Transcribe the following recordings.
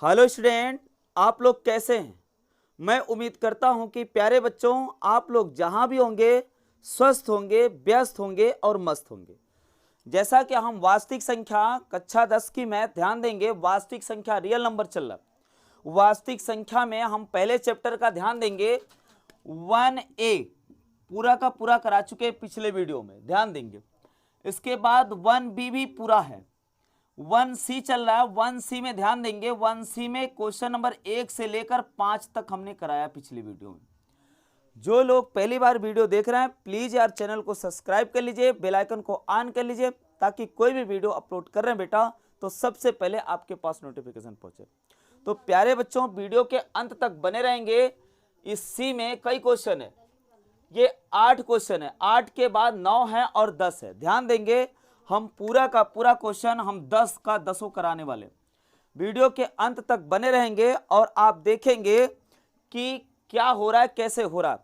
Hello student, आप लोग कैसे हैं। मैं उम्मीद करता हूं कि प्यारे बच्चों आप लोग जहां भी होंगे स्वस्थ होंगे, व्यस्त होंगे और मस्त होंगे। जैसा कि हम वास्तविक संख्या कक्षा 10 की मैथ ध्यान देंगे। वास्तविक संख्या रियल नंबर चल रहा। वास्तविक संख्या में हम पहले चैप्टर का ध्यान देंगे 1A पूरा का पूरा करा चुके हैं पिछले वीडियो में, ध्यान देंगे। इसके बाद 1B भी पूरा है। 1C चल रहा है। 1C में ध्यान देंगे। 1C में क्वेश्चन नंबर 1 से लेकर 5 तक हमने कराया पिछली वीडियो में। जो लोग पहली बार वीडियो देख रहे हैं प्लीज यार चैनल को सब्सक्राइब कर लीजिए, बेल आइकन को ऑन कर लीजिए ताकि कोई भी वीडियो अपलोड कर रहे हैं बेटा तो सबसे पहले आपके पास नोटिफिकेशन पहुंचे। तो प्यारे बच्चों वीडियो के अंत तक बने रहेंगे। इस सी में कई क्वेश्चन है, ये 8 क्वेश्चन है। 8 के बाद 9 है और 10 है। ध्यान देंगे हम पूरा का पूरा क्वेश्चन हम 10 का 10 कराने वाले। वीडियो के अंत तक बने रहेंगे और आप देखेंगे कि क्या हो रहा है, कैसे हो रहा है।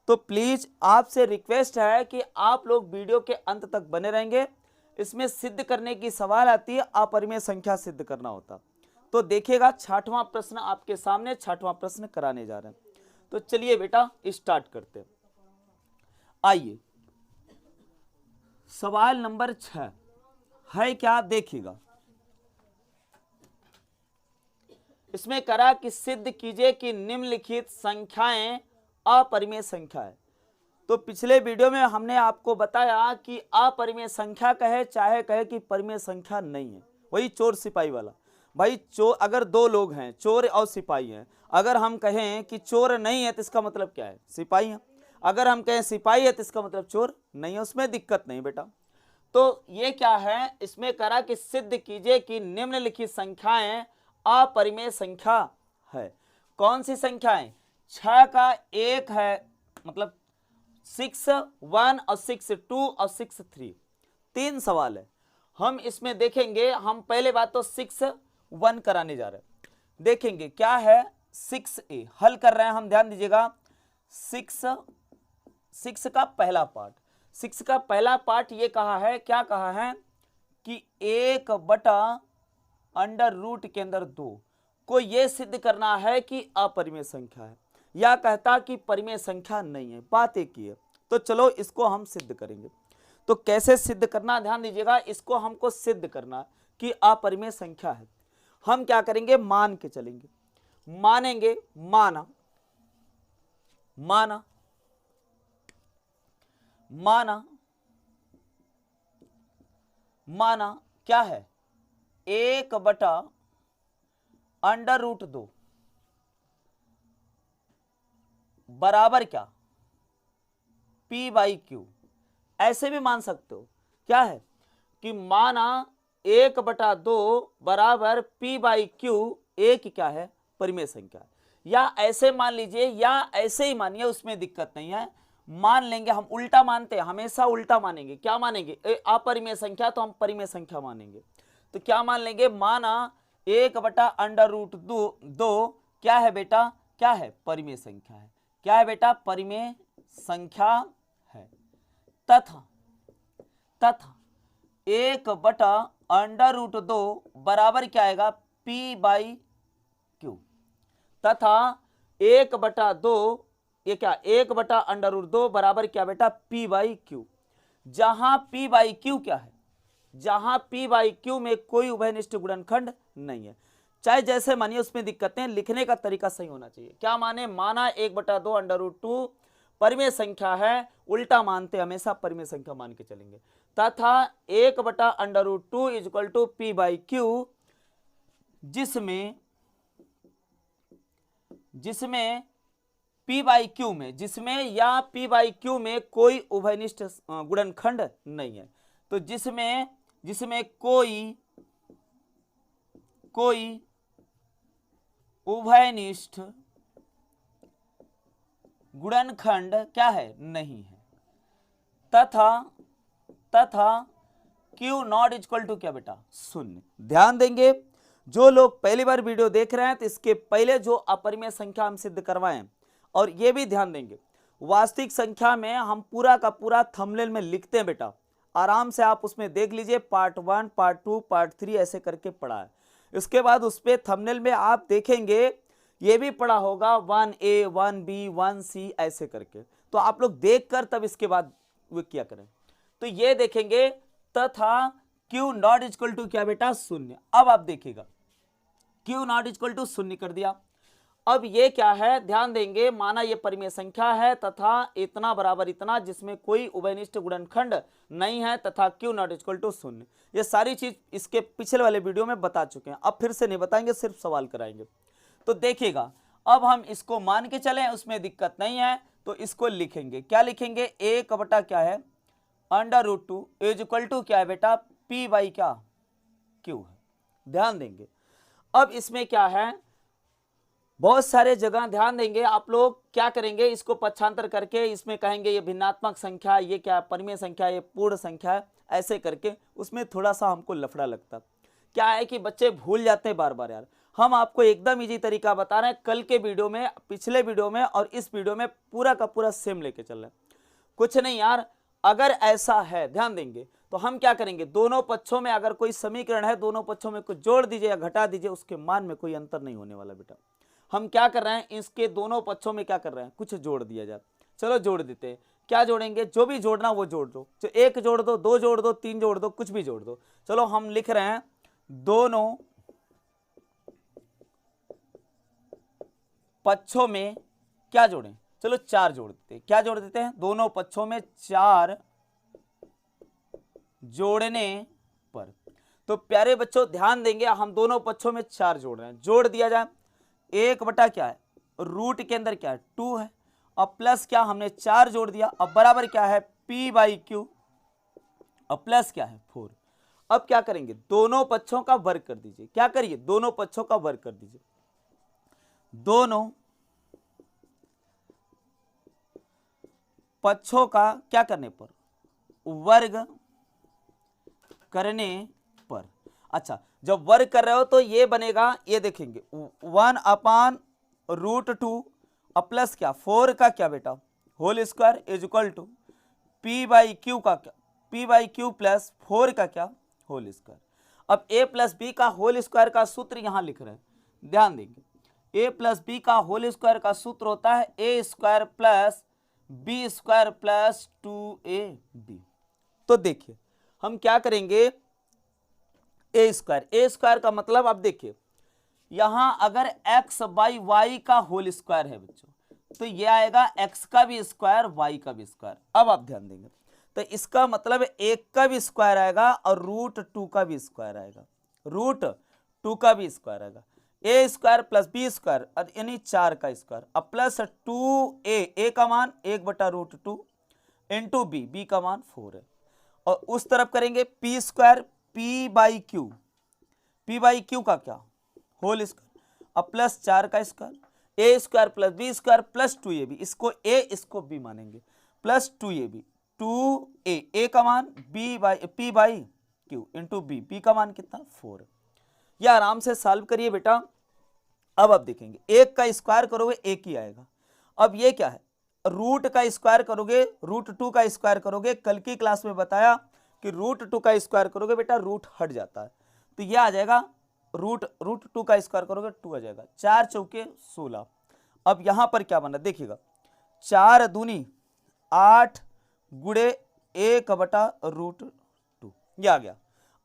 तो प्लीज आपसे रिक्वेस्ट है कि आप लोग वीडियो के अंत तक बने रहेंगे। इसमें सिद्ध करने की सवाल आती है, अपरिमेय संख्या सिद्ध करना होता। तो देखिएगा 6वां प्रश्न आपके सामने, 6वां प्रश्न कराने जा रहे हैं। तो चलिए बेटा स्टार्ट करते हैं। आइए सवाल नंबर 6 है क्या, देखिएगा। इसमें करा कि सिद्ध कीजिए कि निम्नलिखित संख्याएं अपरिमेय संख्या है। तो पिछले वीडियो में हमने आपको बताया कि अपरिमेय संख्या कहे चाहे कहे कि परिमेय संख्या नहीं है। वही चोर सिपाही वाला। भाई चोर अगर दो लोग हैं, चोर और सिपाही हैं, अगर हम कहें कि चोर नहीं है तो इसका मतलब क्या है, सिपाही है। अगर हम कहें सिपाही है तो इसका मतलब चोर नहीं है, उसमें दिक्कत नहीं बेटा। तो ये क्या है, इसमें करा कि सिद्ध कीजिए कि निम्नलिखित संख्याएं अपरिमेय संख्या है। कौन सी संख्याएं? 6 का 1 है, मतलब 6 1 और 6 2 और 6 3। 3 सवाल है। हम इसमें देखेंगे, हम पहले बात तो 6 1 कराने जा रहे हैं। देखेंगे क्या है 6A हल कर रहे हैं हम, ध्यान दीजिएगा। 6 का पहला पार्ट, 6 का पहला पार्ट ये कहा है, क्या कहा है कि 1/√2 के अंदर 2 को ये सिद्ध करना है कि अपरिमेय संख्या है, या कहता कि परिमेय संख्या नहीं है। बात एक ही है। तो चलो इसको हम सिद्ध करेंगे। तो कैसे सिद्ध करना, ध्यान दीजिएगा। इसको हमको सिद्ध करना कि अपरिमेय संख्या है। हम क्या करेंगे, मान के चलेंगे। मानेंगे, माना माना माना माना क्या है 1/√2 बराबर क्या P/Q। ऐसे भी मान सकते हो, क्या है कि माना 1/2 बराबर P/Q एक क्या है, परिमेय संख्या। या ऐसे मान लीजिए, या ऐसे ही मानिए, उसमें दिक्कत नहीं है। मान लेंगे, हम उल्टा मानते हैं, हमेशा उल्टा मानेंगे। क्या मानेंगे, अपरिमेय संख्या तो हम परिमेय संख्या मानेंगे। तो क्या मान लेंगे, माना 1/√2 क्या है बेटा, क्या है, परिमेय संख्या है। क्या है बेटा, परिमेय संख्या है। तथा 1/√2 बराबर क्या आएगा, P/Q। तथा 1/2 ये क्या, 1/√2 बराबर क्या बेटा, P/Q। जहां P/Q क्या है, जहां P/Q में कोई उभयनिष्ठ गुणनखंड नहीं है। चाहे जैसे मानिए, उसमें दिक्कतें, लिखने का तरीका सही होना चाहिए। क्या माने, माना 1/2 परिमेय संख्या है, उल्टा मानते हमेशा परिमेय संख्या मान के चलेंगे। तथा 1/√2 इक्वल टू P/Q, जिसमें P/Q में, जिसमें या P/Q में कोई उभयनिष्ठ गुणनखंड नहीं है। तो जिसमें कोई उभयनिष्ठ गुणनखंड क्या है, नहीं है। तथा Q नॉट इक्वल टू क्या बेटा, 0। ध्यान देंगे, जो लोग पहली बार वीडियो देख रहे हैं तो इसके पहले जो अपरिमेय संख्या हम सिद्ध करवाएं, और ये भी ध्यान देंगे वास्तविक संख्या में हम पूरा का पूरा थंबनेल में लिखते हैं बेटा। आराम से आप उसमें देख लीजिए, पार्ट 1 पार्ट 2 पार्ट 3 ऐसे करके पढ़ा है। इसके बाद उस पे थंबनेल में आप देखेंगे ये भी पढ़ा होगा 1A 1B 1C ऐसे करके, तो आप लोग देखकर तब इसके बाद वो क्या करें। तो ये देखेंगे तथा Q नॉट इक्वल टू क्या बेटा, शून्य। अब आप देखिएगा Q नॉट इक्वल टू शून्य कर दिया। अब ये क्या है, ध्यान देंगे, माना ये परिमेय संख्या है तथा इतना बराबर इतना जिसमें कोई उभयनिष्ठ गुणनखंड नहीं है तथा Q नॉट इक्वल टू शून्य। ये सारी चीज इसके पिछले वाले वीडियो में बता चुके हैं, अब फिर से नहीं बताएंगे, सिर्फ सवाल कराएंगे। तो देखिएगा अब हम इसको मान के चलें, उसमें दिक्कत नहीं है, तो इसको लिखेंगे, क्या लिखेंगे, एक बटा क्या है √2 इज इक्वल टू क्या है बेटा P बाई क्या Q है। ध्यान देंगे अब इसमें क्या है, बहुत सारे जगह ध्यान देंगे, आप लोग क्या करेंगे, इसको पक्षांतर करके इसमें कहेंगे ये भिन्नात्मक संख्या, ये क्या परिमेय संख्या, ये पूर्ण संख्या है, ऐसे करके उसमें थोड़ा सा हमको लफड़ा लगता। क्या है कि बच्चे भूल जाते हैं बार बार यार, हम आपको एकदम इजी तरीका बता रहे हैं, कल के वीडियो में, पिछले वीडियो में और इस वीडियो में पूरा का पूरा सेम लेके चल रहे हैं। कुछ नहीं यार, अगर ऐसा है ध्यान देंगे तो हम क्या करेंगे, दोनों पक्षों में अगर कोई समीकरण है, दोनों पक्षों में कुछ जोड़ दीजिए या घटा दीजिए, उसके मान में कोई अंतर नहीं होने वाला बेटा। हम क्या कर रहे हैं, इसके दोनों पक्षों में क्या कर रहे हैं, कुछ जोड़ दिया जाए। चलो जोड़ देते हैं, क्या जोड़ेंगे, जो भी जोड़ना वो जोड़ दो, जो एक जोड़ दो, दो जोड़ दो, तीन जोड़ दो, कुछ भी जोड़ दो। चलो हम लिख रहे हैं दोनों पक्षों में क्या जोड़ें, चलो 4 जोड़ देते हैं। क्या जोड़ देते हैं, दोनों पक्षों में 4 जोड़ने पर। तो प्यारे बच्चों ध्यान देंगे, हम दोनों पक्षों में 4 जोड़ रहे हैं, जोड़ दिया जाए, एक बटा क्या है, रूट के अंदर क्या है 2 है, और प्लस क्या हमने 4 जोड़ दिया, अब बराबर क्या है P बाई Q, और प्लस क्या है 4। अब क्या करेंगे, दोनों पक्षों का वर्ग कर दीजिए, क्या करिए, दोनों पक्षों का वर्ग कर दीजिए, दोनों पक्षों का क्या करने पर, वर्ग करने पर। अच्छा जब वर्ग कर रहे हो तो ये बनेगा, ये देखेंगे 1/√2 और प्लस क्या 4 का क्या बेटा whole square is equal to P by Q का क्या, P बाई Q प्लस 4 का क्या होल स्क्वायर। अब A प्लस बी का होल स्क्वायर का सूत्र यहां लिख रहे हैं, ध्यान देंगे, A प्लस बी का होल स्क्वायर का सूत्र होता है A square plus B square plus 2AB। तो देखिए हम क्या करेंगे, ए स्क्वायर का मतलब अब देखिए यहां अगर x बाई वाई का होल स्क्वायर है बच्चों, तो ये आएगा x का भी स्क्वायर वाई का भी स्क्वायर। अब आप ध्यान देंगे तो इसका मतलब 1 का भी स्क्वायर आएगा और √2 का भी स्क्वायर आएगा, √2 का भी स्क्वायर आएगा, ए स्क्वायर प्लस बी स्क्वायर यानी 4 का स्क्वायर, अब प्लस 2a का मान 1/√2 इंटू बी का मान 4 है, और उस तरफ करेंगे P square P by Q का क्या होल स्क्वायर, अब प्लस 4 का square, A square plus B square plus 2ab, इसको a इसको b मानेंगे, प्लस 2ab 2a का मान P by Q into b का मान कितना 4। यह आराम से सॉल्व करिए बेटा। अब आप देखेंगे 1 का स्क्वायर करोगे 1 ही आएगा, अब ये क्या है, रूट का स्क्वायर करोगे √2 का स्क्वायर करोगे, कल की क्लास में बताया कि √2 का स्क्वायर करोगे बेटा रूट हट जाता है, तो ये आ जाएगा √2 का स्क्वायर करोगे 2 आ जाएगा, 4 चौके 16। अब यहां पर क्या बना देखिएगा, 4 दूनी 8 गुड़े 1/√2 ये आ गया।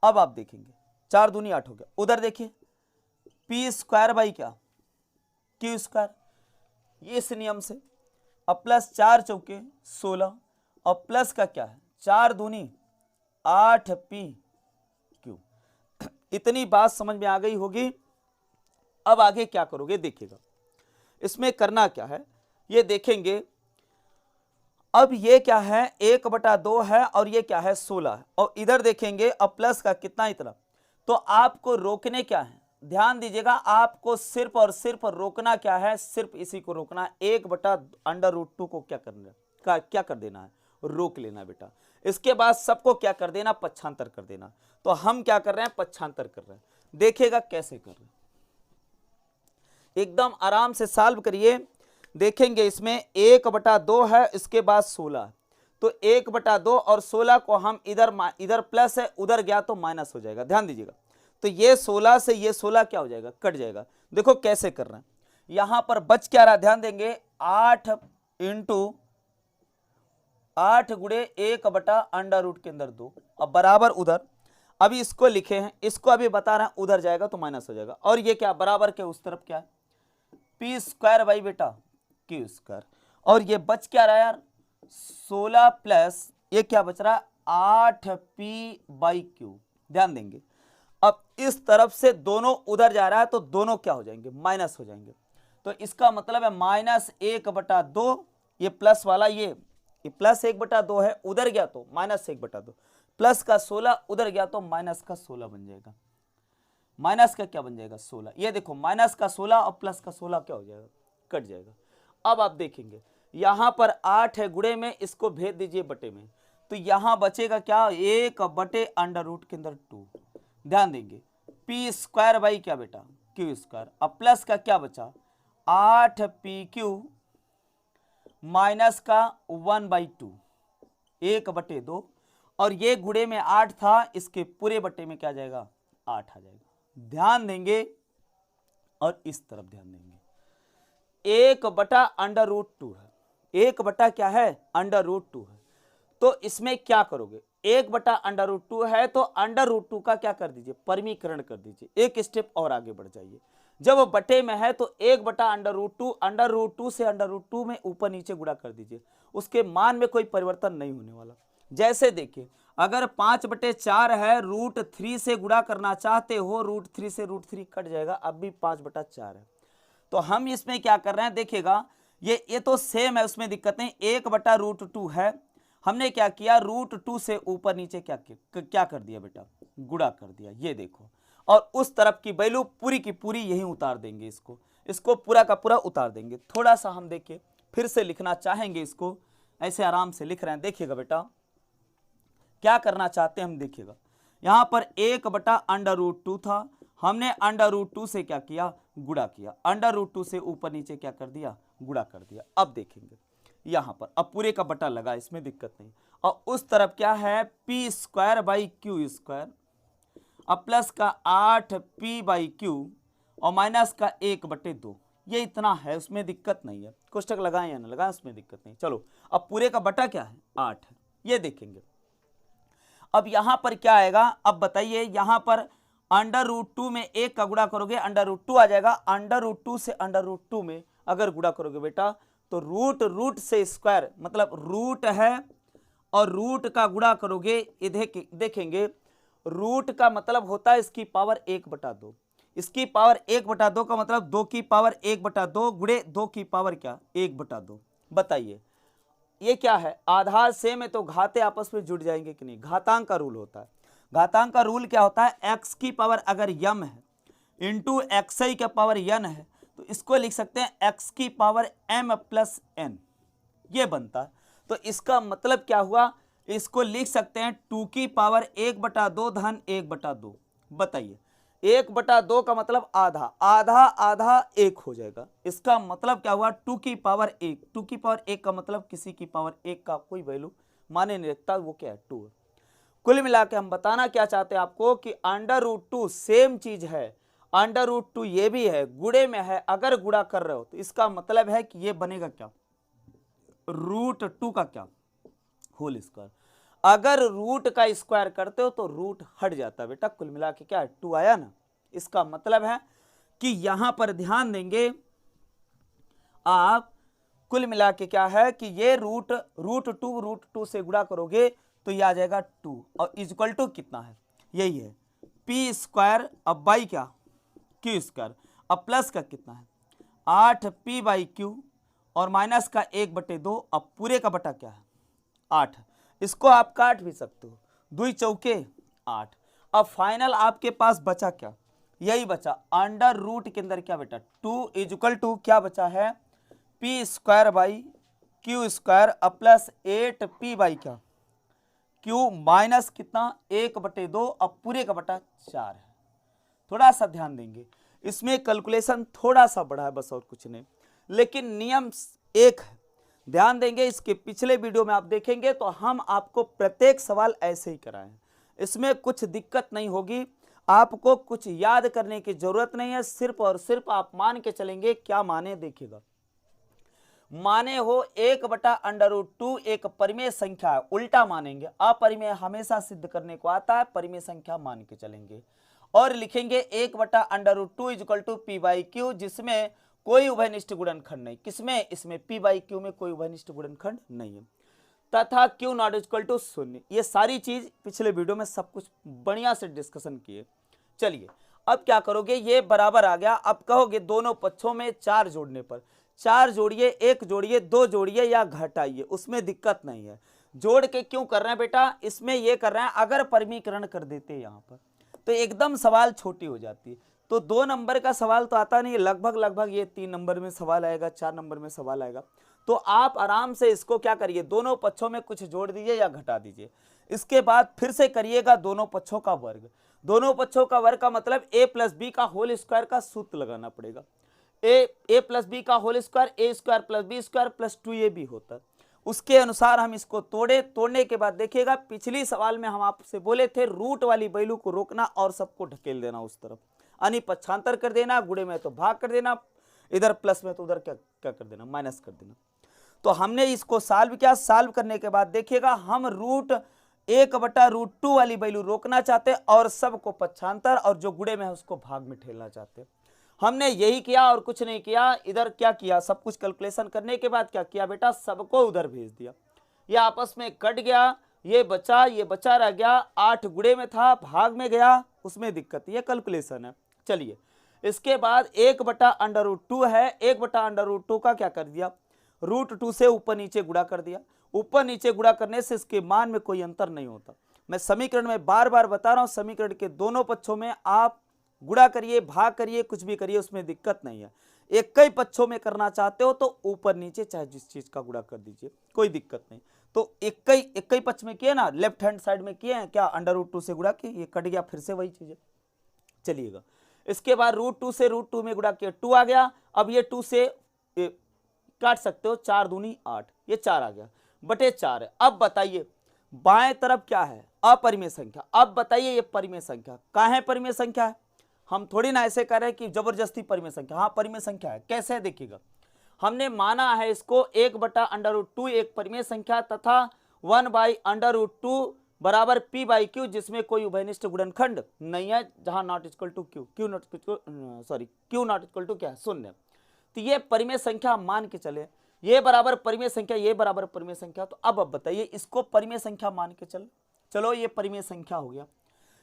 अब आप देखेंगे 4 दूनी 8 हो गया, उधर देखिए P स्क्वायर बाई क्या Q स्क्वायर, इस नियम से, अब प्लस 4 चौके 16 और प्लस का क्या है 4 दूनी 8P Q। इतनी बात समझ में आ गई होगी। अब आगे क्या करोगे देखिएगा, इसमें करना क्या है ये देखेंगे। अब ये क्या है 1/2 है और ये क्या है 16 है, और इधर देखेंगे अब प्लस का कितना इतना, तो आपको रोकने क्या है, ध्यान दीजिएगा, आपको सिर्फ और सिर्फ रोकना क्या है, सिर्फ इसी को रोकना, 1/√2 को क्या कर देना है, रोक लेना बेटा। इसके बाद सबको क्या कर देना, पक्षांतर कर देना। तो हम क्या कर रहे हैं, पक्षांतर कर रहे हैं, देखिएगा कैसे कर रहे हैं, एकदम आराम से सॉल्व करिए। देखेंगे इसमें 1/2 है, इसके बाद 16, तो 1/2 और 16 को हम इधर प्लस है उधर गया तो माइनस हो जाएगा, ध्यान दीजिएगा। तो ये 16 से ये 16 क्या हो जाएगा, कट जाएगा। देखो कैसे कर रहे हैं, यहां पर बच क्या रहा, ध्यान देंगे 8 इंटू 8 गुणे 1/√2 के अंदर 2, अब बराबर उधर, अभी इसको लिखे हैं, इसको अभी बता रहे हैं, उधर जाएगा तो माइनस हो जाएगा, और ये क्या बराबर के उस तरफ क्या है पी स्क्वायर बाई बेटा क्यू स्क्वायर, और ये बच क्या रहा यार 16 प्लस ये क्या बच रहा 8p/q। ध्यान देंगे अब इस तरफ से दोनों उधर जा रहा है तो दोनों क्या हो जाएंगे, माइनस हो जाएंगे, तो इसका मतलब है -1/2, ये प्लस वाला ये +1/2 है, उधर गया तो -1/2, प्लस का 16 उधर गया तो माइनस का 16 बन जाएगा, माइनस का क्या बन जाएगा 16, ये देखो माइनस का 16 और प्लस का 16 क्या हो जाएगा, कट जाएगा। अब आप देखेंगे यहां पर 8 है गुणे में, इसको भेज दीजिए बटे में, तो यहां बचेगा क्या 1/√2 के अंदर 2। ध्यान देंगे पी स्क्वायर बाई क्या बेटा क्यू स्क्वायर, अब प्लस का क्या बचा 8pq माइनस का 1/2 1/2, और ये गुणे में 8 था, इसके पूरे बटे में क्या जाएगा 8 आ जाएगा। ध्यान देंगे और इस तरफ ध्यान देंगे 1/√2 है, 1 क्या है √2 है, तो इसमें क्या करोगे 1/√2 है तो √2 का क्या कर दीजिए परिमीकरण कर दीजिए, एक स्टेप और आगे बढ़ जाइए, जब बटे में है तो 1/√2 से √2 में ऊपर नीचे गुणा कर दीजिए, उसके मान में कोई परिवर्तन नहीं होने वाला। जैसे देखिए अगर 5/4 है, √3 से गुणा करना चाहते हो, √3 से √3 कट जाएगा, अब भी 5/4 है, तो हम इसमें क्या कर रहे हैं देखिएगा, ये तो सेम है, उसमें दिक्कत नहीं, 1/√2 है, हमने क्या किया √2 से ऊपर नीचे क्या कर दिया बेटा गुणा कर दिया, ये देखो, और उस तरफ की वैल्यू पूरी की पूरी यही उतार देंगे, इसको पूरा का पूरा उतार देंगे। थोड़ा सा हम देखिए फिर से लिखना चाहेंगे, इसको ऐसे आराम से लिख रहे हैं, देखिएगा बेटा क्या करना चाहते हैं हम, देखिएगा यहां पर 1/√2 था, हमने √2 से क्या किया गुणा किया, √2 से ऊपर नीचे क्या कर दिया गुणा कर दिया। अब देखेंगे यहां पर अब पूरे का बटा लगा, इसमें दिक्कत नहीं, और उस तरफ क्या है P square by Q square, अब प्लस का 8p/q और माइनस का 1/2, ये इतना है, उसमें दिक्कत नहीं है, कोष्टक लगाएं या ना लगाएं उसमें दिक्कत नहीं। चलो अब पूरे का बटा क्या है 8 है, ये देखेंगे। अब यहां पर क्या आएगा, अब बताइए यहां पर √2 में 1 का गुणा करोगे √2 आ जाएगा, √2 से √2 में अगर गुणा करोगे बेटा तो रूट से स्क्वायर, मतलब रूट है और रूट का गुणा करोगे, ये देखेंगे रूट का मतलब होता है इसकी पावर 1/2, इसकी पावर 1/2 का मतलब 2 की पावर 1/2 गुणे 2 की पावर क्या 1/2। बताइए ये क्या है, आधार सेम है तो घाते आपस में जुड़ जाएंगे कि नहीं, घातांक का रूल होता है, घातांक का रूल क्या होता है, x की पावर अगर यम है इंटू xi का पावर n है, तो इसको लिख सकते हैं x की पावर m प्लस n, ये बनता है। तो इसका मतलब क्या हुआ, इसको लिख सकते हैं 2 की पावर 1/2 धन 1/2। बताइए 1/2 का मतलब आधा, आधा आधा 1 हो जाएगा, इसका मतलब क्या हुआ 2 की पावर 1, 2 की पावर 1 का मतलब किसी की पावर 1 का कोई वैल्यू माने नहीं रखता, वो क्या है 2 है। कुल मिला के हम बताना क्या चाहते हैं आपको कि √2 सेम चीज है, √2 ये भी है, गुणे में है, अगर गुणा कर रहे हो तो इसका मतलब है कि ये बनेगा क्या √2 का क्या होल स्क्वायर, अगर रूट का स्क्वायर करते हो तो रूट हट जाता है बेटा, कुल मिला के क्या है 2 आया ना। इसका मतलब है कि यहां पर ध्यान देंगे आप, कुल मिला के क्या है कि ये √2 से गुणा करोगे तो ये आ जाएगा 2, और इक्वल टू कितना है यही है पी स्क्वायर, अब बाई क्या क्यू स्क्वायर, अब प्लस का कितना है 8p/q और माइनस का 1/2, अब पूरे का बटा क्या है 8, इसको आप काट भी सकते हो, 2 चौके 8। अब फाइनल आपके पास बचा क्या, यही बचा अंडर रूट के अंदर क्या बेटा 2 इक्वल टू क्या बचा है P square by Q square अब प्लस 8p बाई क्या क्यू माइनस कितना 1/2, अब पूरे का बटा 4 है। थोड़ा सा ध्यान देंगे, इसमें कैलकुलेशन थोड़ा सा बड़ा है बस और कुछ नहीं, लेकिन नियम एक है, ध्यान देंगे। इसके पिछले वीडियो में आप देखेंगे तो हम आपको प्रत्येक सवाल ऐसे ही कराए हैं, इसमें कुछ दिक्कत नहीं होगी। आपको कुछ याद करने की जरूरत नहीं है, सिर्फ और सिर्फ आप मान के चलेंगे। क्या माने देखिएगा, माने हो 1/√2 एक परिमेय संख्या है, उल्टा मानेंगे। अपरिमेय हमेशा सिद्ध करने को आता है, परिमेय संख्या मान के चलेंगे और लिखेंगे 1/√2 इक्वल टू p/q, जिसमें कोई उभयनिष्ठ गुणनखंड नहीं। किसमें? इसमें p/q में कोई उभयनिष्ठ गुणनखंड नहीं है, तथा q नॉट इक्वल टू 0। ये सारी चीज पिछले वीडियो में सब कुछ बढ़िया से डिस्कशन किए। चलिए अब क्या करोगे, ये बराबर आ गया। अब कहोगे दोनों पक्षों में 4 जोड़ने पर, 4 जोड़िए, 1 जोड़िए, 2 जोड़िए या घटाइए, उसमें दिक्कत नहीं है। जोड़ के क्यों कर रहे हैं बेटा? इसमें ये कर रहे हैं, अगर परिमीकरण कर देते यहाँ पर तो एकदम सवाल छोटी हो जाती है। तो 2 नंबर का सवाल तो आता नहीं, लगभग ये 3 नंबर में सवाल आएगा, 4 नंबर में सवाल आएगा। तो आप आराम से इसको क्या करिए, दोनों पक्षों में कुछ जोड़ दीजिए या घटा दीजिए। इसके बाद फिर से करिएगा दोनों पक्षों का वर्ग। दोनों पक्षों का वर्ग का मतलब a + b का होल स्क्वायर का सूत्र लगाना पड़ेगा। a + b का whole square a² + b² + 2ab होता है। उसके अनुसार हम इसको तोड़ने के बाद देखिएगा, पिछली सवाल में हम आपसे बोले थे रूट वाली वैल्यू को रोकना और सबको ढकेल देना उस तरफ, यानी पक्षांतर कर देना, गुणे में तो भाग कर देना, इधर प्लस में तो उधर क्या कर देना, माइनस कर देना। तो हमने इसको सॉल्व किया। सॉल्व करने के बाद देखिएगा, हम √1/√2 वाली वैल्यू रोकना चाहते और सबको पक्षांतर और जो गुणे में है उसको भाग में ठेलना चाहते। हमने यही किया और कुछ नहीं किया। इधर क्या किया, सब कुछ कैलकुलेशन करने के बाद क्या किया बेटा, सबको उधर भेज दिया। ये आपस में कट गया, ये बचा रह गया, 8 गुणे में था, भाग में गया, उसमें दिक्कत, ये कैलकुलेशन है। चलिए इसके बाद 1/√2 है, 1/√2 का क्या कर दिया, √2 से ऊपर नीचे गुणा कर दिया। ऊपर नीचे गुणा करने से इसके मान में कोई अंतर नहीं होता। मैं समीकरण में बार बार बता रहा हूं, समीकरण के दोनों पक्षों में आप गुणा करिए, भाग करिए, कुछ भी करिए, उसमें दिक्कत नहीं है। एक ही पक्षों में करना चाहते हो तो ऊपर नीचे चाहे जिस चीज का गुणा कर दीजिए, कोई दिक्कत नहीं। तो एक ही पक्ष में किए ना, लेफ्ट हैंड साइड में किए हैं क्या, √2 से गुणा किए, ये कट गया, फिर से वही चीज है। चलिएगा इसके बाद √2 से √2 में गुणा किया, 2 आ गया। अब ये 2 से काट सकते हो, 4 दूनी 8, ये 4 आ गया, बटे 4 है। अब बताइए बाएं तरफ क्या है, अपरिमेय संख्या। अब बताइए ये परिमेय संख्या कहाँ है, परिमेय संख्या है। हम थोड़ी ना ऐसे कर रहे हैं कि जबरदस्ती परिमेय संख्या, हाँ परिमेय संख्या है। कैसे है देखिएगा, हमने माना है इसको 1/√2 एक परिमेय संख्या तथा 1/√2 बराबर p/q, जिसमें कोई उभयनिष्ठ गुणनखंड नहीं है, जहां not equal to q not equal to क्या है, 0। तो ये परिमेय संख्या मान के चले, ये बराबर परिमेय संख्या, ये बराबर परिमेय संख्या। तो अब बताइए इसको परिमेय संख्या मान के चलो ये परिमेय संख्या हो गया,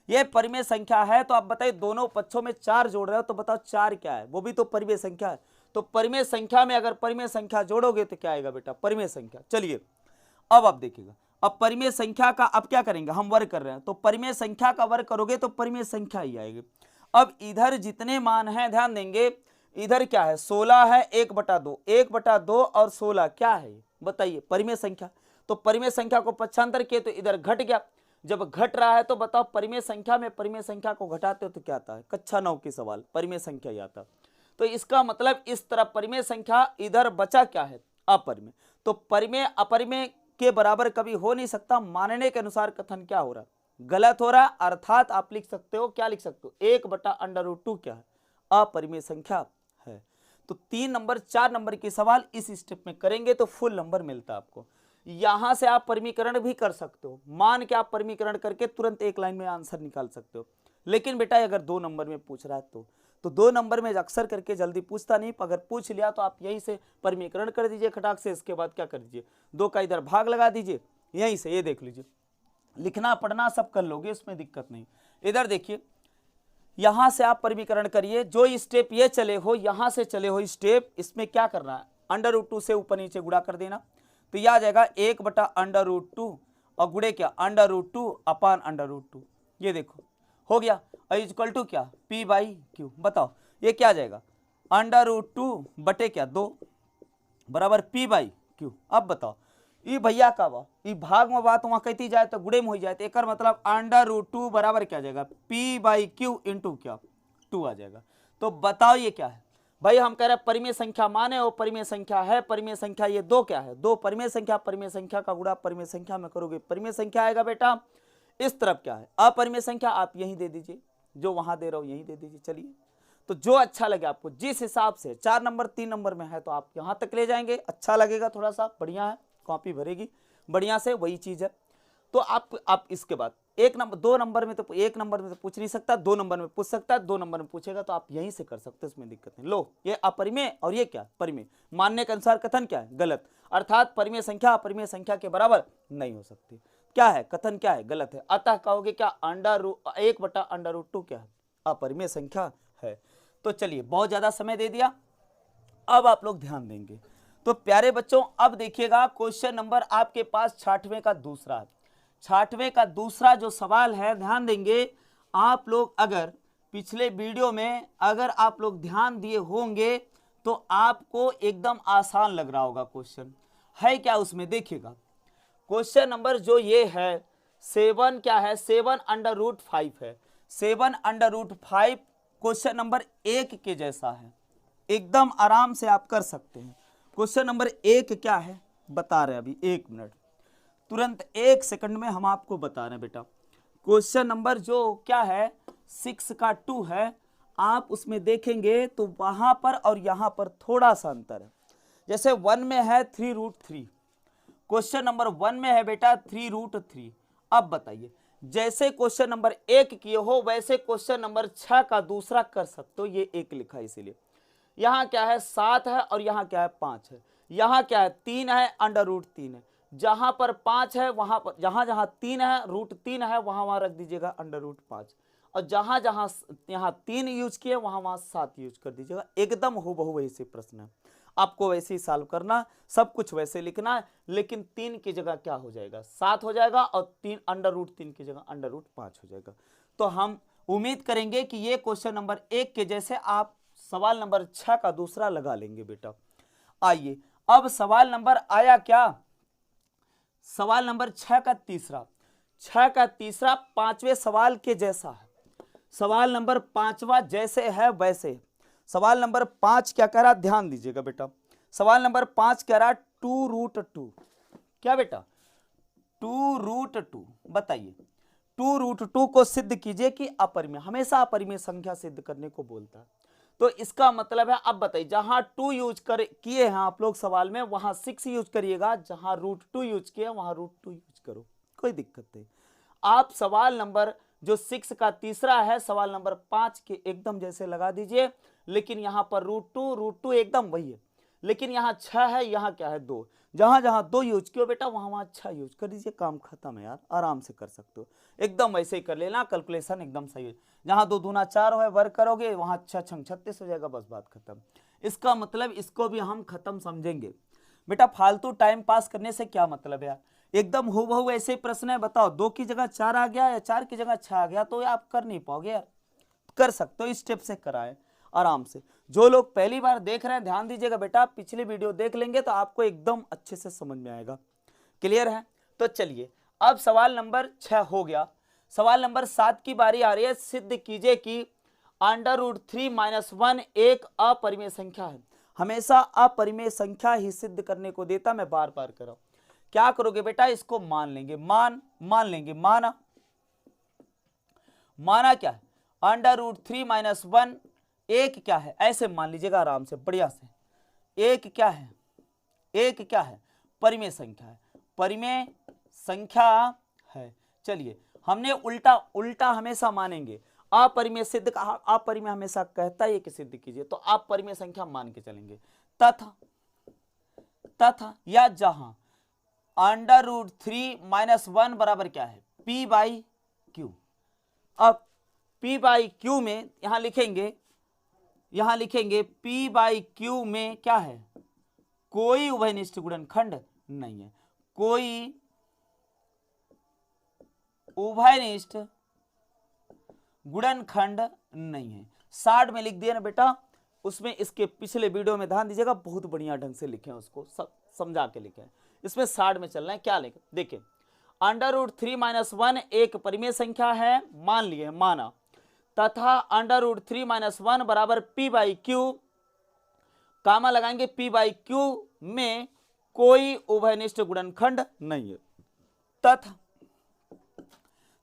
ये परिमेय संख्या है। तो आप बताइए दोनों पक्षों में 4 जोड़ रहे हो, तो बताओ 4 क्या है, वो भी तो परिमेय संख्या है। तो परिमेय संख्या में अगर परिमेय संख्या जोड़ोगे तो क्या आएगा बेटा, परिमेय संख्या। चलिए अब आप देखिएगा, अब परिमेय संख्या का अब क्या करेंगे, हम वर्ग कर रहे हैं तो परिमेय संख्या का वर्ग करोगे तो परिमेय संख्या ही आएगी। अब इधर जितने मान हैं ध्यान देंगे, इधर क्या है 16 है, 1/2, 1/2 और 16 क्या है बताइए, परिमेय संख्या। तो परिमेय संख्या को पक्षांतर किए तो इधर घट गया। जब घट रहा है तो बताओ परिमेय संख्या में परिमेय संख्या को घटाते हो तो क्या आता है, कक्षा 9 की सवाल, परिमेय संख्या ही आता। तो इसका मतलब इस तरफ परिमेय संख्या, इधर बचा क्या है, अपरिमेय। तो परिमेय अपरिमेय के बराबर कभी हो नहीं सकता, मानने के अनुसार कथन क्या हो रहा है, गलत हो रहा है। अर्थात आप लिख सकते हो, क्या लिख सकते हो, 1/√2 क्या है, अपरिमेय संख्या है। तो 3 नंबर 4 नंबर के सवाल इस स्टेप में करेंगे तो फुल नंबर मिलता है आपको। यहां से आप परिमीकरण भी कर सकते हो, मान के आप परिमीकरण करके तुरंत एक लाइन में आंसर निकाल सकते हो। लेकिन बेटा अगर 2 नंबर में पूछ रहा है तो 2 नंबर में अक्सर करके जल्दी पूछता नहीं, अगर पूछ लिया तो आप यहीं से परिमीकरण कर दीजिए खटाक से। इसके बाद क्या कर दीजिए, 2 का इधर भाग लगा दीजिए, यहीं से ये देख लीजिए, लिखना पढ़ना सब कर लोगे, इसमें दिक्कत नहीं। इधर देखिए यहां से आप परिमीकरण करिए, जो स्टेप ये चले हो, यहां से चले हो स्टेप, इसमें क्या करना है, √2 से ऊपर नीचे गुणा कर देना। तो यह आ जाएगा 1/√2 और गुणे क्या, √2/√2, ये देखो हो गया। इक्वल टू क्या, p/q। बताओ ये क्या आ जाएगा, √2 बटे क्या 2 बराबर p/q। अब बताओ ये भैया का बा, ये भाग में बात वहां कहती जाए तो गुणे में हो जाए, तो एक मतलब √2 बराबर क्या आ जाएगा, p/q इंटू क्या 2 आ जाएगा। तो बताओ ये क्या है भाई, हम कह रहे हैं परिमेय संख्या माने, वो परिमेय संख्या है, परिमेय संख्या ये 2 क्या है, 2 परिमेय संख्या, परिमेय संख्या का गुणा परिमेय संख्या में करोगे परिमेय संख्या आएगा बेटा। इस तरफ क्या है, अपरिमेय संख्या, आप यही दे दीजिए, जो वहां दे रहा हूं यही दे दीजिए। चलिए, तो जो अच्छा लगे आपको, जिस हिसाब से 4 नंबर 3 नंबर में है तो आप यहां तक ले जाएंगे, अच्छा लगेगा, थोड़ा सा बढ़िया है, कॉपी भरेगी बढ़िया से, वही चीज है। तो आप इसके बाद 1 नंबर 2 नंबर में तो 1 नंबर में तो पूछ नहीं सकता, 2 नंबर में पूछ सकता है, 2 नंबर में पूछेगा तो आप यहीं से कर सकते हैं, इसमें दिक्कत नहीं। लो, ये अपरिमेय और ये क्या परिमेय, मानने के अनुसार कथन क्या है, गलत, अर्थात परिमेय संख्या अपरिमेय संख्या के बराबर नहीं हो सकती। क्या है कथन, क्या है, गलत है। अतः कहोगे क्या, √1/√2 क्या है, अपरिमेय संख्या है। तो चलिए, बहुत ज्यादा समय दे दिया, अब आप लोग ध्यान देंगे। तो प्यारे बच्चों, अब देखिएगा क्वेश्चन नंबर आपके पास 66वें का दूसरा है। 66वें का दूसरा जो सवाल है, ध्यान देंगे आप लोग। अगर पिछले वीडियो में अगर आप लोग ध्यान दिए होंगे तो आपको एकदम आसान लग रहा होगा। क्वेश्चन है क्या उसमें, देखिएगा क्वेश्चन नंबर जो ये है 7 क्या है, 7/√5 है। 7/√5 क्वेश्चन नंबर 1 के जैसा है, एकदम आराम से आप कर सकते हैं। क्वेश्चन नंबर 1 क्या है बता रहे हैं अभी, 1 मिनट, तुरंत 1 सेकंड में हम आपको बता रहे हैं बेटा। क्वेश्चन नंबर जो क्या है 6 का 2 है, आप उसमें देखेंगे तो वहां पर और यहां पर थोड़ा सा अंतर है। जैसे 1 में है 3√3, क्वेश्चन नंबर 1 में है बेटा 3√3। अब बताइए, जैसे क्वेश्चन नंबर 1 किए हो वैसे क्वेश्चन नंबर 6 का दूसरा कर सकते हो। ये 1 लिखा है इसीलिए, यहां क्या है 7 है और यहां क्या है 5 है, यहां क्या है 3 है, √3 है। जहां पर 5 है वहां पर, जहां जहां 3 है √3 है, वहां वहां रख दीजिएगा √5, और जहां जहां यहां 3 यूज किए वहां वहां 7 यूज कर दीजिएगा। एकदम हूबहू वही से प्रश्न है, आपको वैसे ही सॉल्व करना, सब कुछ वैसे लिखना है, लेकिन 3 की जगह क्या हो जाएगा 7 हो जाएगा, और 3 √3 की जगह √5 हो जाएगा। तो हम उम्मीद करेंगे कि ये क्वेश्चन नंबर 1 के जैसे आप सवाल नंबर 6 का दूसरा लगा लेंगे बेटा। आइए, अब सवाल नंबर आया क्या, सवाल नंबर 6 का तीसरा। 6 का तीसरा 5वें सवाल के जैसा है। सवाल नंबर 5वां जैसे है वैसे। सवाल नंबर 5 क्या कह रहा, ध्यान दीजिएगा बेटा। सवाल नंबर 5 कह रहा 2√2, क्या बेटा 2√2। बताइए 2√2 को सिद्ध कीजिए कि अपरिमेय, हमेशा अपरिमेय संख्या सिद्ध करने को बोलता है। तो इसका मतलब है, अब बताइए जहां 2 यूज किए हैं आप लोग सवाल में, वहां 6 यूज करिएगा, जहां √2 यूज किए वहां √2 यूज करो, कोई दिक्कत नहीं। आप सवाल नंबर जो 6 का तीसरा है सवाल नंबर 5 के एकदम जैसे लगा दीजिए, लेकिन यहां पर √2 एकदम वही है, लेकिन यहाँ 6 है, यहाँ क्या है 2, जहां जहां 2 यूज किया बेटा वहां वहां 6 यूज कर दीजिए, काम खत्म है यार, आराम से कर सकते हो, एकदम वैसे ही कर लेना, कैलकुलेशन एकदम सही है। जहां 2 दूना 4 है वर्क करोगे, वहां 6 छंग 36 हो जाएगा, बस बात खत्म। इसका मतलब इसको भी हम खत्म समझेंगे बेटा। फालतू टाइम पास करने से क्या मतलब है यार, एकदम हूबहू ऐसे प्रश्न है, बताओ 2 की जगह 4 आ गया या 4 की जगह 6 आ गया, तो आप कर नहीं पाओगे यार, कर सकते हो, इस स्टेप से कराएं आराम से। जो लोग पहली बार देख रहे हैं ध्यान दीजिएगा बेटा, पिछली वीडियो देख लेंगे तो आपको एकदम अच्छे से समझ में आएगा। क्लियर है? तो चलिए, अब सवाल नंबर 6 हो गया। सवाल नंबर 7 की बारी आ रही है। सिद्ध कीजिए कि √3 - 1 एक अपरिमेय संख्या है। हमेशा अपरिमेय संख्या ही सिद्ध करने को देता, मैं बार बार कर रहा हूं। क्या करोगे बेटा, इसको मान लेंगे, मान लेंगे, माना क्या है √3 - 1 एक क्या है, ऐसे मान लीजिएगा आराम से बढ़िया से। एक क्या है, एक क्या है, परिमेय संख्या है, परिमेय संख्या है। चलिए, हमने उल्टा हमेशा मानेंगे, अपरिमेय सिद्ध कहा, अपरिमेय हमेशा कहता है कि सिद्ध कीजिए, तो आप परिमेय संख्या मान के चलेंगे। तथा या जहां √3 - 1 बराबर क्या है p/q। अब p/q में यहां लिखेंगे p/q में क्या है, कोई उभयनिष्ठ गुणनखंड नहीं है, कोई उभयनिष्ठ गुणनखंड नहीं है। 60 में लिख दिया ना बेटा, उसमें इसके पिछले वीडियो में ध्यान दीजिएगा, बहुत बढ़िया ढंग से लिखे हैं, उसको सब समझा के लिखे हैं। इसमें 60 में चलना है, क्या लिखे देखिए, √3 - 1 एक परिमेय संख्या है, मान लिए, माना, तथा √3 - 1 बराबर p/q, कामा लगाएंगे, p/q में कोई उभयनिष्ठ गुणनखंड नहीं है।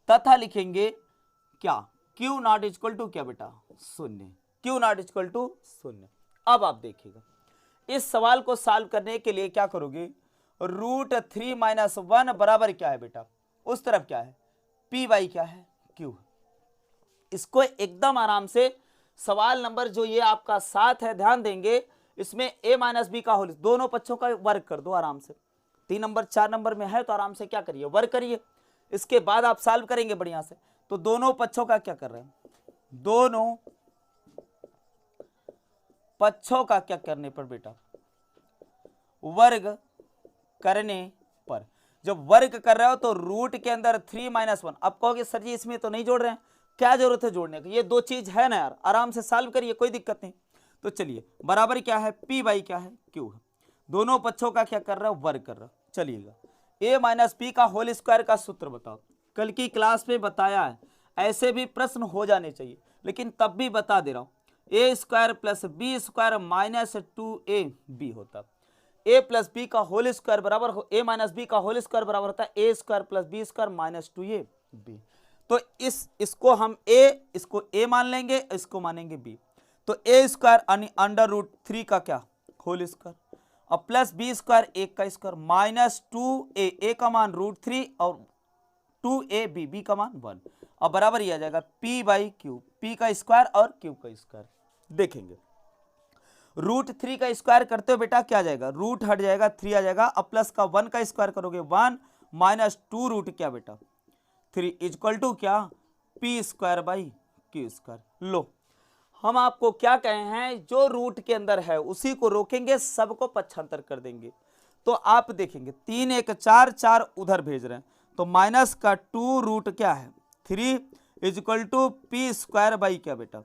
तथा लिखेंगे क्या, क्यू नॉट इक्वल टू क्या बेटा, शून्य, क्यू नॉट इक्वल टू शून्य। अब आप देखिएगा इस सवाल को सॉल्व करने के लिए क्या करोगे, √3 - 1 बराबर क्या है बेटा, उस तरफ क्या है, पी बाई क्या है, क्यू। इसको एकदम आराम से सवाल नंबर जो ये आपका 7 है, ध्यान देंगे इसमें a - b का होल, दोनों पक्षों का वर्ग कर दो आराम से। 3 नंबर 4 नंबर में है तो आराम से क्या करिए, वर्ग करिए। इसके बाद आप सॉल्व करेंगे बढ़िया से। तो दोनों पक्षों का क्या कर रहे हैं, दोनों पक्षों का क्या करने पर बेटा, वर्ग करने पर। जब वर्ग कर रहे हो तो रूट के अंदर 3 - 1। अब कहोगे सर जी इसमें तो नहीं जोड़ रहे हैं, क्या जरूरत है जोड़ने की, ये दो चीज है ना यार, आराम से सॉल्व करिए, कोई दिक्कत नहीं। तो चलिए बराबर क्या है, p बाई क्या है, q है। दोनों पक्षों का क्या कर रहा है, वर्ग कर रहा है। चलिएगा a - b का होल स्क्वायर का सूत्र बताओ। कल की क्लास में बताया है, ऐसे भी प्रश्न हो जाने चाहिए, लेकिन तब भी बता दे रहा हूं। a² + b² - 2ab होता, a + b का होल स्क्वायर बराबर हो, a - b का होल स्क्वायर बराबर होता है a² + b² - 2ab। तो इसको हम इसको a मान लेंगे, इसको मानेंगे b। तो a² √3 का क्या, होल स्क्वायर, और प्लस b² 1 का स्क्वायर -2a, a का मान √3 और 2ab, b का मान 1। अब बराबर ही आ जाएगा p बाई क्यू, p का स्क्वायर और q का स्क्वायर। देखेंगे √3 का स्क्वायर करते हो बेटा क्या आ जाएगा, रूट हट जाएगा, 3 आ जाएगा। अब प्लस का 1 का स्क्वायर करोगे 1 -2 रूट क्या बेटा 3 इक्वल टू क्या, p² बाई q²। लो हम आपको क्या कहे हैं, जो रूट के अंदर है उसी को रोकेंगे, सबको पक्षांतर कर देंगे। तो आप देखेंगे 3 1 4 4 उधर भेज रहे हैं, तो माइनस का 2 रूट क्या है 3 इक्वल टू p² बाई क्या बेटा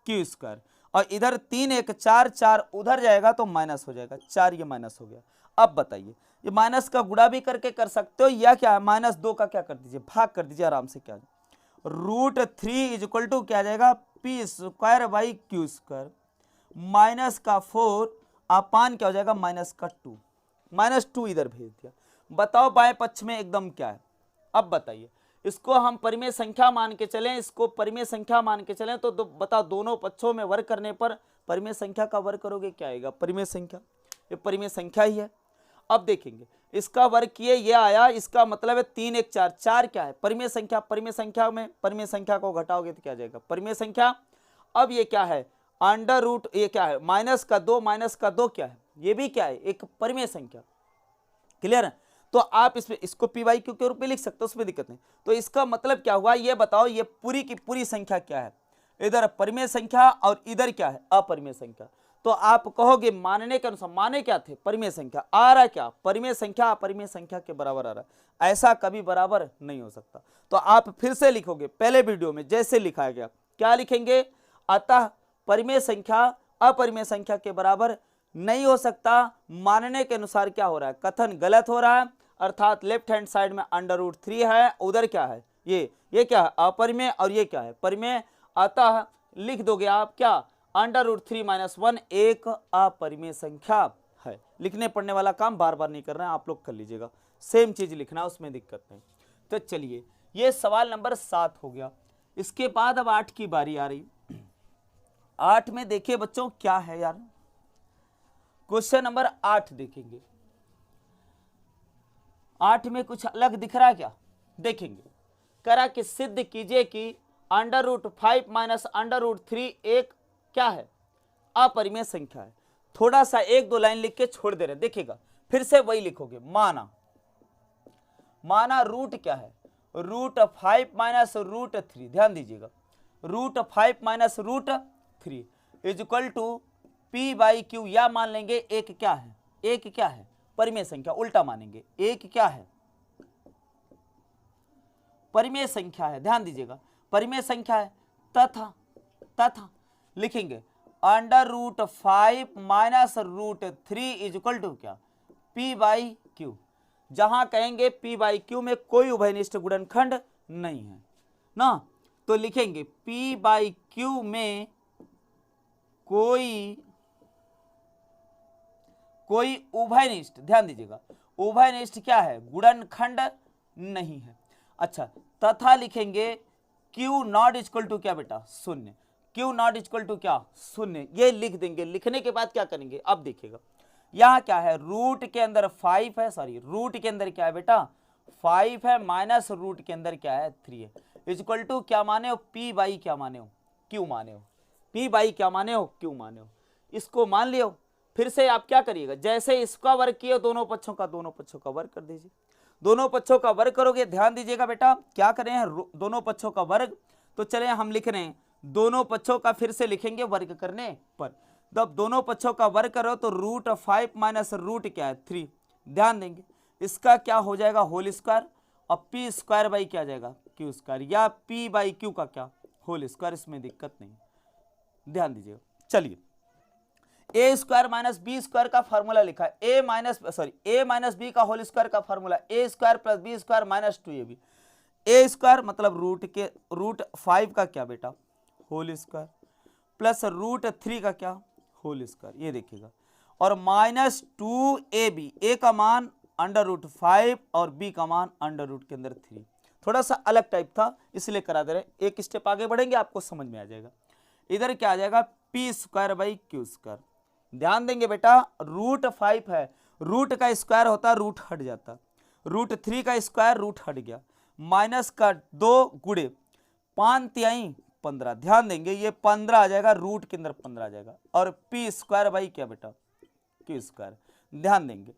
q²। और इधर 3 1 4 4 उधर जाएगा तो माइनस हो जाएगा, 4 ये माइनस हो गया। अब बताइए ये माइनस का गुणा भी करके कर सकते हो, या क्या -2 का क्या कर दीजिए, भाग कर दीजिए आराम से। क्या √3 इक्वल टू क्या आ जाएगा, p² बाई q², माइनस का 4 अपान क्या हो जाएगा, -2 इधर भेज दिया। बताओ बाएं पक्ष में एकदम क्या है। अब बताइए इसको हम परिमेय संख्या मान के चलें, इसको परिमेय संख्या मान के चलें, तो बताओ दोनों पक्षों में वर्ग करने पर परिमेय संख्या का वर्ग करोगे क्या आएगा, परिमेय संख्या, ये परिमेय संख्या ही है। अब देखेंगे इसका वर्ग किए ये आया, इसका मतलब है 3 1 4 4 क्या है, परिमेय संख्या। परिमेय संख्या में परिमेय संख्या को घटाओगे तो क्या जाएगा, परिमेय संख्या। अब ये क्या है, अंडर रूट, ये क्या है -2 क्या है, ये भी क्या है, एक परिमेय संख्या। क्लियर है। तो आप इसमें इसको p बाई क्यू के रूप में लिख सकते हो, उसमें दिक्कत नहीं। तो इसका मतलब क्या हुआ, ये बताओ ये पूरी की पूरी संख्या क्या है, इधर परिमेय संख्या और इधर क्या है, अपरिमेय संख्या। तो आप कहोगे मानने के अनुसार, माने क्या थे, परिमेय संख्या आ रहा है, क्या परिमेय संख्या अपरिमेय संख्या के बराबर आ रहा है, ऐसा कभी बराबर नहीं हो सकता। तो आप फिर से लिखोगे पहले वीडियो में जैसे लिखाया गया, क्या लिखेंगे, अतः परिमेय संख्या अपरिमेय संख्या के बराबर नहीं हो सकता। मानने के अनुसार क्या हो रहा है, कथन गलत हो रहा है, अर्थात लेफ्ट हैंड साइड में √3 है, उधर क्या है, ये क्या है, अपरिमेय, और ये क्या है, परिमेय। अतः लिख दोगे आप क्या, √3 - 1 एक अपरिमेय संख्या है। लिखने पढ़ने वाला काम बार बार नहीं कर रहे हैं, आप लोग कर लीजिएगा, सेम चीज लिखना, उसमें दिक्कत नहीं। तो चलिए ये सवाल नंबर 7 हो गया। इसके बाद अब 8 की बारी आ रही। 8 में देखिए बच्चों क्या है यार, क्वेश्चन नंबर 8 देखेंगे। 8 में कुछ अलग दिख रहा है क्या, देखेंगे। करा कि सिद्ध कीजिए कि √5 - √3 एक क्या है, अपरिमेय संख्या है। थोड़ा सा 1 2 लाइन लिख के छोड़ दे रहे, देखिएगा फिर से वही लिखोगे। माना रूट क्या है, √5 - √3, ध्यान दीजिएगा, √5 - √3 equal to p by q, या मान लेंगे एक क्या है, एक क्या है, परिमेय संख्या, उल्टा मानेंगे, एक क्या है, परिमेय संख्या है। ध्यान दीजिएगा परिमेय संख्या है, तथा लिखेंगे √5 - √3 इक्वल टू क्या, p बाई क्यू। जहां कहेंगे p बाई क्यू में कोई उभयनिष्ठ गुणनखंड नहीं है ना, तो लिखेंगे p बाई क्यू में कोई उभयनिष्ठ, ध्यान दीजिएगा उभयनिष्ठ क्या है, गुणनखंड नहीं है। अच्छा, तथा लिखेंगे क्यू नॉट इक्वल टू क्या बेटा, शून्य। क्यू नॉट इक्वल टू क्या, शून्य। ये लिख देंगे। लिखने के बाद क्या करेंगे, अब देखिएगा यहाँ क्या है, रूट के अंदर 5 है, सॉरी रूट के अंदर क्या है बेटा 5 है, माइनस रूट के अंदर क्या है 3 है, इक्वल टू क्या माने हो, पी बाई क्या माने हो, क्यू माने हो, पी बाई क्या माने हो, क्यू माने हो। इसको मान लियो। फिर से आप क्या करिएगा, जैसे इसका वर्ग किए दोनों पक्षों का वर्ग कर दीजिए। दोनों पक्षों का वर्ग करोगे, ध्यान दीजिएगा बेटा क्या करें हैं, दोनों पक्षों का वर्ग। तो चले हम लिख रहे हैं दोनों पक्षों का, फिर से लिखेंगे वर्ग करने पर। जब दोनों पक्षों का वर्ग करो तो रूट 5 माइनस रूट क्या है 3। ध्यान देंगे इसका क्या हो जाएगा होल स्क्वायर, और पी स्क्वायर बाई क्या जाएगा क्यू स्क्वायर, या पी बाई क्यू का क्या होल स्क्वायर, इसमें दिक्कत नहीं। ध्यान दीजिएगा। चलिए A square minus B square का फॉर्मूला लिखा है, ए माइनस बी का होल स्क्वायर का formula A square plus B square minus 2ab। A square मतलब रूट 5 का क्या बेटा होल स्क्वायर, प्लस रूट 3 का क्या होल स्क्वायर, ये देखिएगा, और माइनस 2ab। ए का मान अंडर रूट 5 और बी का मान अंडर रूट के अंदर 3। थोड़ा सा अलग टाइप था इसलिए करा दे रहे, एक स्टेप आगे बढ़ेंगे आपको समझ में आ जाएगा। इधर क्या आ जाएगा P square by Q square. ध्यान देंगे बेटा रूट 5 है, रूट का स्क्वायर होता रूट हट जाता, रूट 3 का स्क्वायर रूट हट गया, माइनस का 2 गुड़े 5 तिहाई 15। ध्यान देंगे ये 15 आ जाएगा, रूट के अंदर 15 आ जाएगा, और पी स्क्वायर बाई क्या बेटा क्यू स्क्वायर। ध्यान देंगे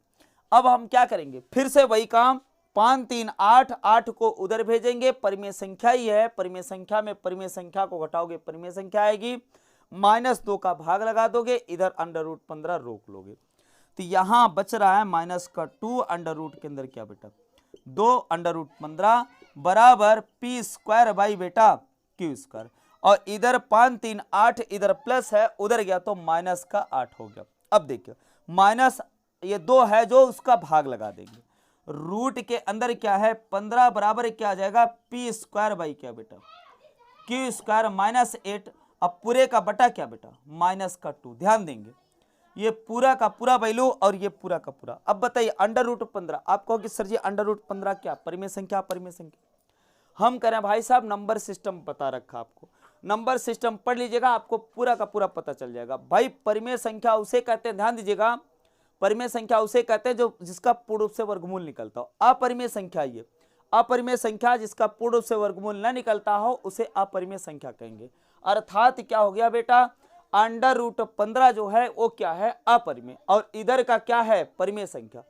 अब हम क्या करेंगे, फिर से वही काम, 5 3 8, 8 को उधर भेजेंगे, परिमेय संख्या ही है, परिमेय संख्या में परिमेय संख्या को घटाओगे परिमेय संख्या आएगी, -2 का भाग लगा दोगे, इधर अंडर रूट 15 रोक लोगे, तो यहां बच रहा है माइनस का 2 अंडर रूट के अंदर क्या बेटा 2 अंडर रूट 15 बराबर पी स्क्वायर बाई बेटा क्यू स्क्वायर, और इधर 5 3 8 इधर प्लस है उधर गया तो माइनस का 8 हो गया। अब देखिए माइनस ये 2 है जो उसका भाग लगा देंगे, रूट के अंदर क्या है 15 बराबर क्या आ जाएगा पी स्क्वायर बाई क्या बेटा क्यू स्क्वायर माइनस 8, अब पूरे का बटा क्या बेटा माइनस का 2। ध्यान देंगे ये पूरा का पूरा वैल्यू और ये पूरा का पूरा। अब बताइए अंडर रूट 15, आप कहो कि सर जी अंडर रूट 15 क्या परिमेय संख्या, परिमेय संख्या हम करें भाई साहब नंबर सिस्टम बता रखा आपको, नंबर सिस्टम पढ़ लीजिएगा आपको पूरा का पूरा पता चल जाएगा। भाई परिमेय संख्या उसे कहते हैं, ध्यान दीजिएगा परिमेय संख्या उसे कहते हैं जो जिसका पूर्ण रूप से वर्गमूल निकलता हो। अपरिमेय संख्या, ये अपरिमेय संख्या जिसका पूर्ण रूप से वर्गमूल न निकलता हो उसे अपरिमेय संख्या कहेंगे। अर्थात क्या हो गया बेटा अंडर रूट 15 जो है वो क्या है अपरिमेय, और इधर का क्या है परिमेय संख्या।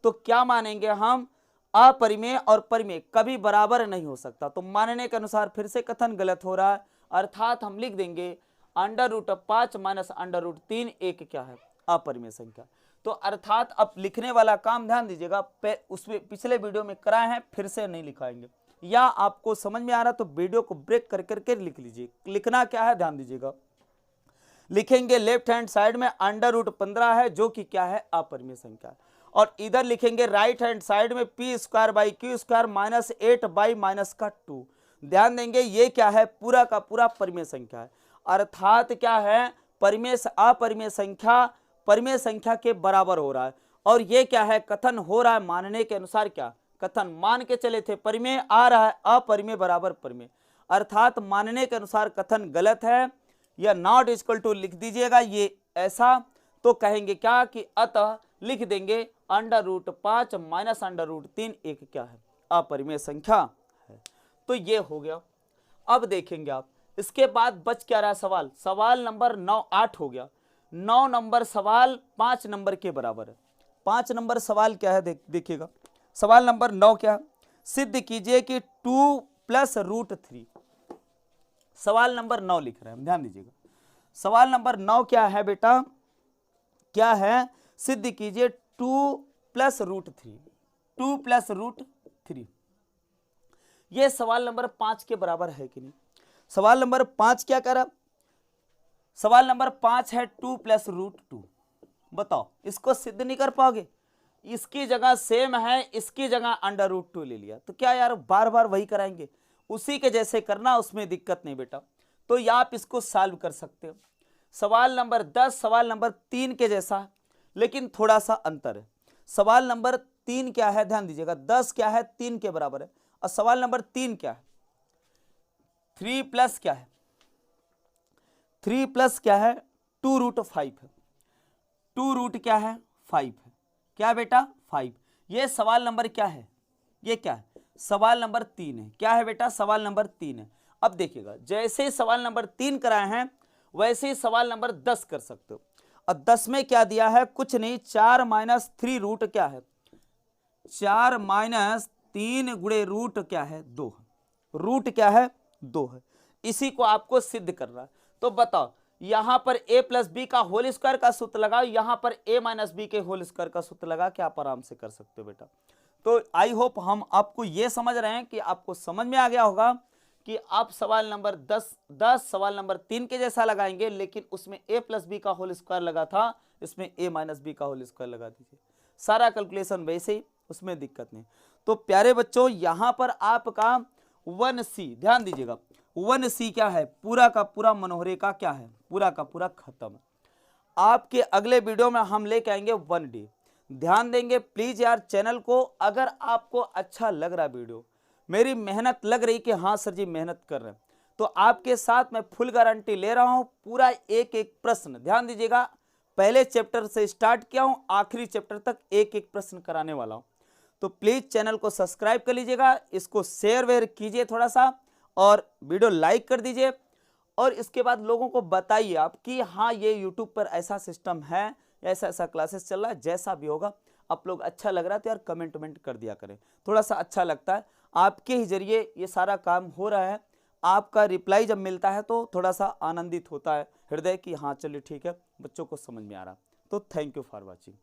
तो क्या मानेंगे हम अपरिमेय और परिमेय कभी बराबर नहीं हो सकता, तो मानने के अनुसार फिर से कथन गलत हो रहा है। अर्थात हम लिख देंगे under root 5 minus under root 3 एक क्या है अपरिमेय संख्या। तो अर्थात अब लिखने वाला काम ध्यान दीजिएगा उसमें पिछले वीडियो में कराए हैं फिर से नहीं लिखाएंगे, या आपको समझ में आ रहा तो वीडियो को ब्रेक कर करके लिख लीजिए। लिखना क्या है ध्यान दीजिएगा, लिखेंगे लेफ्ट हैंड साइड में अंडर रूट 15 है जो कि क्या है अपरिमेय संख्या, और इधर लिखेंगे राइट हैंड साइड में P square by Q square minus 8 by minus का 2। ध्यान देंगे ये क्या है पूरा का पूरा परिमेय संख्या है, अर्थात क्या है परिमेय अपरिमेय संख्या परिमेय संख्या के बराबर हो रहा है, और ये क्या है कथन हो रहा है मानने के अनुसार, क्या कथन मान के चले थे परिमेय आ रहा है अपरिमेय बराबर परिमेय, अर्थात मानने के अनुसार कथन गलत है, या नॉट इक्वल टू लिख दीजिएगा ये ऐसा, तो कहेंगे क्या कि अतः लिख देंगे under root 5 minus under root 3 एक क्या है अपरिमेय संख्या है। तो ये हो गया। अब देखेंगे आप इसके बाद बच क्या रहा सवाल, सवाल नंबर 9 8 हो गया। 9 नंबर सवाल 5 नंबर के बराबर है। 5 नंबर सवाल क्या है देखिएगा, सवाल नंबर 9 क्या है, सिद्ध कीजिए कि 2 प्लस रूट 3। सवाल नंबर 9 लिख रहे हैं, ध्यान दीजिएगा सवाल नंबर 9 क्या है बेटा, क्या है सिद्ध कीजिए 2 प्लस रूट 3, 2 प्लस रूट 3। ये सवाल नंबर 5 के बराबर है कि नहीं। सवाल नंबर 5 क्या कर रहा, सवाल नंबर 5 है 2 प्लस रूट 2। बताओ इसको सिद्ध नहीं कर पाओगे, इसकी जगह सेम है इसकी जगह अंडर रूट 2 ले लिया, तो क्या यार बार बार वही कराएंगे, उसी के जैसे करना उसमें दिक्कत नहीं बेटा। तो या आप इसको सॉल्व कर सकते हो। सवाल नंबर 10 सवाल नंबर 3 के जैसा लेकिन थोड़ा सा अंतर है। सवाल नंबर 3 क्या है ध्यान दीजिएगा, 10 क्या है 3 के बराबर है, और सवाल नंबर 3 क्या है 3 प्लस क्या है, 3 प्लस क्या है, 2 रूट 5 है, 2 रूट क्या है 5 है, क्या बेटा 5। ये सवाल नंबर क्या है, ये क्या है, सवाल नंबर 3 है। क्या है बेटा, सवाल नंबर 3 है। अब देखिएगा, जैसे सवाल नंबर 3 कराए हैं वैसे ही सवाल नंबर 10 कर सकते हो। और 10 में क्या दिया है, कुछ नहीं, 4 माइनस 3 रूट क्या है, 4 माइनस 3 गुणे रूट क्या है 2, रूट क्या है 2 है। इसी को आपको सिद्ध करना है। तो बताओ, यहां पर a प्लस बी का होल स्क्वायर का सूत्र लगाओ, यहां पर a माइनस बी के होल स्क्वायर का सूत्र लगा के आप आराम से कर सकते हो बेटा। तो आई होप हम आपको ये समझ रहे हैं कि आपको समझ में आ गया होगा कि आप सवाल नंबर 10 सवाल नंबर 3 के जैसा लगाएंगे, लेकिन उसमें a प्लस बी का होल स्क्वायर लगा था, इसमें a माइनस बी का होल स्क्वायर लगा दीजिए, सारा कैलकुलेशन वैसे ही, उसमें दिक्कत नहीं। तो प्यारे बच्चों, यहां पर आपका 1C, ध्यान दीजिएगा, 1C क्या है, पूरा का पूरा मनोहरे का क्या है, पूरा का पूरा खत्म। आपके अगले वीडियो में हम लेके आएंगे 1D। ध्यान देंगे प्लीज यार चैनल को। अगर आपको अच्छा लग रहा वीडियो, मेरी मेहनत लग रही कि हाँ सर जी मेहनत कर रहे हैं, तो आपके साथ मैं फुल गारंटी ले रहा हूं, पूरा एक एक प्रश्न, ध्यान दीजिएगा, पहले चैप्टर से स्टार्ट किया हूं, आखिरी चैप्टर तक एक एक प्रश्न कराने वाला हूं। तो प्लीज चैनल को सब्सक्राइब कर लीजिएगा, इसको शेयर वेयर कीजिए थोड़ा सा, और वीडियो लाइक कर दीजिए, और इसके बाद लोगों को बताइए आप कि हाँ ये यूट्यूब पर ऐसा सिस्टम है, ऐसा ऐसा क्लासेस चल रहा है। जैसा भी होगा, आप लोग अच्छा लग रहा है तो यार कमेंट वमेंट कर दिया करें, थोड़ा सा अच्छा लगता है। आपके ही जरिए ये सारा काम हो रहा है, आपका रिप्लाई जब मिलता है तो थोड़ा सा आनंदित होता है हृदय कि हाँ चलिए ठीक है, बच्चों को समझ में आ रहा। तो थैंक यू फॉर वॉचिंग।